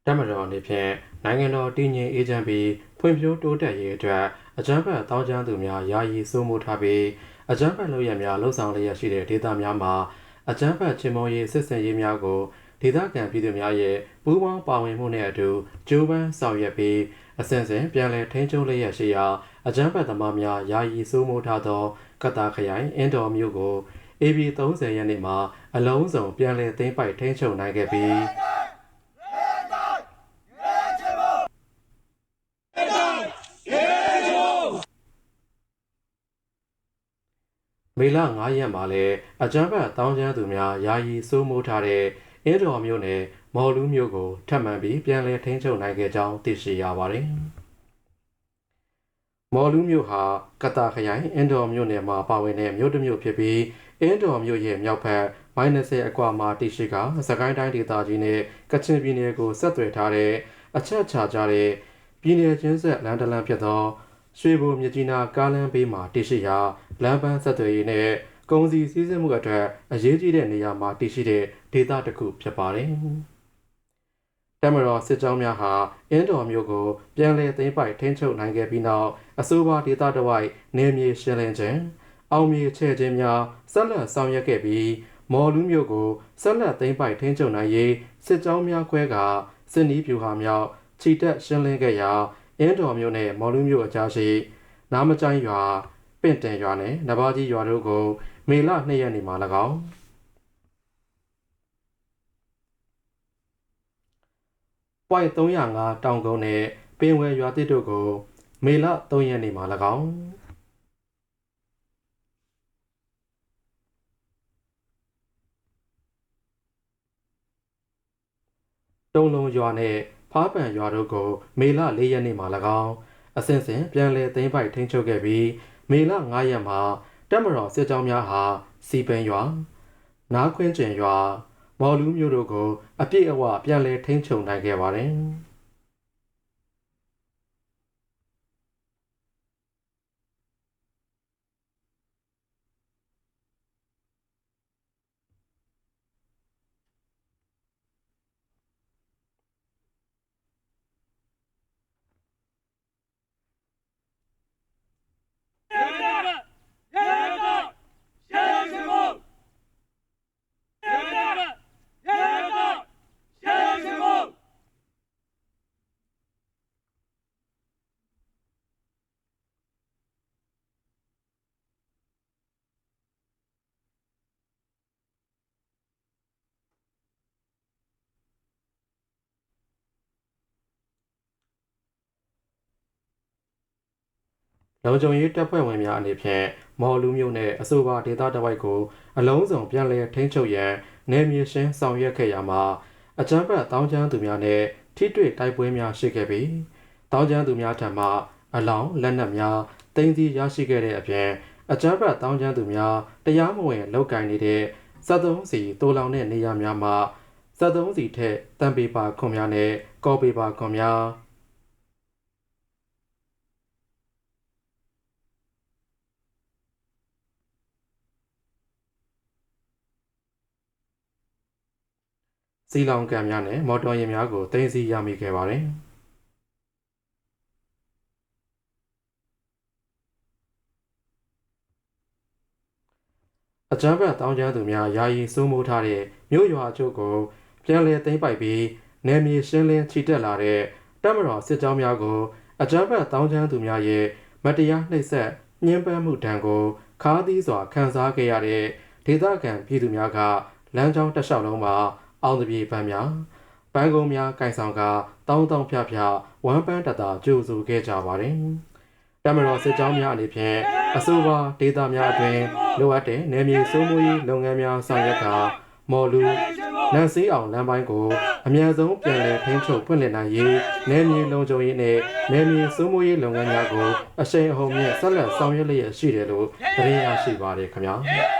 တက်မတော်အနေဖြင့်နိုင်ငံတော်တည်ငြိမ်အေးချမ်းပြီးဖွံ့ဖြိုးတိုးတက်ရေးအတွက်အကြမ်းဖက်တောင်းကျမ်းသူများယာယီစိုးမိုးထားပြီးအကြမ်းဖက်လုပ်ရများလှုပ်ဆောင်လျက်ရှိတဲ့ဒေသများမှာအကြမ်းဖက်ချေမှုန်းရေးစစ်ဆင်ရေးများကိုဒေသခံပြည်သူများရဲ့ပူးပေါင်းပါဝင်မှုနဲ့အတူကြိုးပမ်းဆောင်ရွက်ပြီးအစဉ်စဉ်ပြန်လည်ထိန်းချုပ်လျက်ရှိရာအကြမ်းဖက်သမားများယာယီစိုးမိုးထားသောကတာခရိုင်အင်းတော်မြို့ကို AB 30 ရက်နေ့မှာအလုံးစုံပြန်လည်သိမ်းပိုက်ထိန်းချုပ်နိုင်ခဲ့ပြီးမေလ9 ရက်မှာလည်းအကြမ်းဖက်တောင်းကျမ်းသူများယာယီစိုးမိုးထားတဲ့အင်းတော်မြို့နယ်မော်လူးမြို့ကိုထပ်မံပြီးပြန်လည်ထိန်းချုပ်နိုင်ခဲ့ကြောင်းသိရှိရပါတယ်။မော်လူးမြို့ဟာကတာခရိုင်အင်းတော်မြို့နယ်မှာပါဝင်တဲ့မြို့တစ်မြို့ဖြစ်ပြီးအင်းတော်မြို့ရဲ့မြောက်ဘက်မိုင်20အကွာမှာတည်ရှိကစကိုင်းတိုင်းဒေသကြီးနဲ့ကချင်ပြည်နယ်ကိုဆက်သွယ်ထားတဲ့အချက်အခြာကျတဲ့ပြည်နယ်ချင်းဆက်လမ်းတစ်လမ်းဖြစ်သောရွှေဘိုမြစ်ကြီးနားကားလမ်းဘေးမှာတည်ရှိရာလမ်းပန်းဆက်သွယ်ရေးနဲ့ကုန်စည်စည်းစိမ်မှုအတွက်အရေးကြီးတဲ့နေရာမှာတည်ရှိတဲ့ဒေသတစ်ခုဖြစ်ပါတယ်။တမတော်စစ်ကြောင်းများဟာအင်းတော်မြို့ကိုပြန်လည်သိမ်းပိုက်ထိန်းချုပ်နိုင်ခဲ့ပြီးနောက်အဆိုပါဒေသတစ်ဝိုက်နေမြေရှင်းလင်းခြင်းအောင်မြေချဲ့ခြင်းများဆက်လက်ဆောင်ရွက်ခဲ့ပြီးမော်လူးမြို့ကိုဆက်လက်သိမ်းပိုက်ထိန်းချုပ်နိုင်ရေးစစ်ကြောင်းများခွဲကစစ်နီးပြူဟာမြောက်ချီတက်ရှင်းလင်းခဲ့ရာအင်းတော်မြို့နဲ့မော်လူးမြို့အကြားရှိနားမကျိုင်းရွာပင့်တင်ရွာနဲ့နဘာကြီးရွာတို့ကိုမေလ2 ရက်နေ့မှာ၎င်းပွိုင်305တောင်ကုန်းနဲ့ပင်ဝယ်ရွာသစ်တို့ကိုမေလ3 ရက်နေ့မှာ၎င်းတုံးလုံးရွာနဲ့ဖားပန်ရွာတို့ကိုမေလ4 ရက်နေ့မှာ၎င်းအစဉ်စဉ်ပြန်လည်သိမ်းပိုက်ထိန်းချုပ်ခဲ့ပြီးမေလ9 ရက်မှာတပ်မတော်စစ်ကြောင်းများဟာစီပင်ရွာနားခွင်းကျင်ရွာမော်လူးမြို့တို့ကိုအပြည့်အဝပြန်လည်ထိန်းချုပ်နိုင်ခဲ့ပါတယ်။လုံခြုံရေးတပ်ဖွဲ့ဝင်များအနေဖြင့်မော်လူးမြို့နယ်အဆိုပါဒေသတစ်ဝိုက်ကိုအလုံးစုံပြန်လည်ထိန်းချုပ်ရန်နယ်မြေရှင်းဆောင်ရွက်ခဲ့ရမှာအကြမ်းဖက်တောင်းကျမ်းသူများနဲ့ထိတွေ့တိုက်ပွဲများရှိခဲ့ပြီးတောင်းကျမ်းသူများထံမှအလောင်းလက်နက်များတင်စီရရှိခဲ့တဲ့အပြင်အကြမ်းဖက်တောင်းကျမ်းသူများတရားမဝင်လုပ်ကိုင်နေတဲ့73စီတိုးလောင်တဲ့နေရာများမှာ73စီထက်တန်ပေပါခွန်များနဲ့ကော်ပေပါခွန်များစီလောင်ကန်များနဲ့မော်တော်ယာဉ်များကိုတင်စီရမိခဲ့ပါတယ်။အကြမ်းဖက်တောင်းကျမ်းသူများယာယီစိုးမိုးထားတဲ့မြို့ရွာအချို့ကိုပြန်လည်သိမ်းပိုက်ပြီးနယ်မြေရှင်းလင်းချီတက်လာတဲ့တပ်မတော်စစ်ကြောင်းများကိုအကြမ်းဖက်တောင်းကျမ်းသူများရဲ့မတရားနှိပ်စက်ညှဉ်းပန်းမှုတံကိုခါးသီးစွာခံစားခဲ့ရတဲ့ဒေသခံပြည်သူများကလမ်းကြောင်းတစ်လျှောက်လုံးမှာအောင်သပြေပန်းများပန်းကုန်းများကင်ဆောင်ကတောင်းတောင်းဖြဖြဝမ်းပန်းတတာကြိုဆိုခဲ့ကြပါတယ်။တမတော်စစ်ကြောင်းများအနေဖြင့်အဆိုပါဒေသများအတွင်းလိုအပ်တဲ့နယ်မြေစိုးမိုးရေးလုပ်ငန်းများဆောင်ရွက်ကမော်လူနန်းစေးအောင်လမ်းပိုင်းကိုအမြန်ဆုံးပြန်လည်ထိန်းချုပ်ဖွင့်လှစ်နိုင်ရေးနယ်မြေလုံခြုံရေးနဲ့နယ်မြေစိုးမိုးရေးလုပ်ငန်းများကိုအရှိန်အဟုန်မြင့်ဆက်လက်ဆောင်ရွက်လျက်ရှိတယ်လို့သတင်းရရှိပါတယ်ခင်ဗျာ။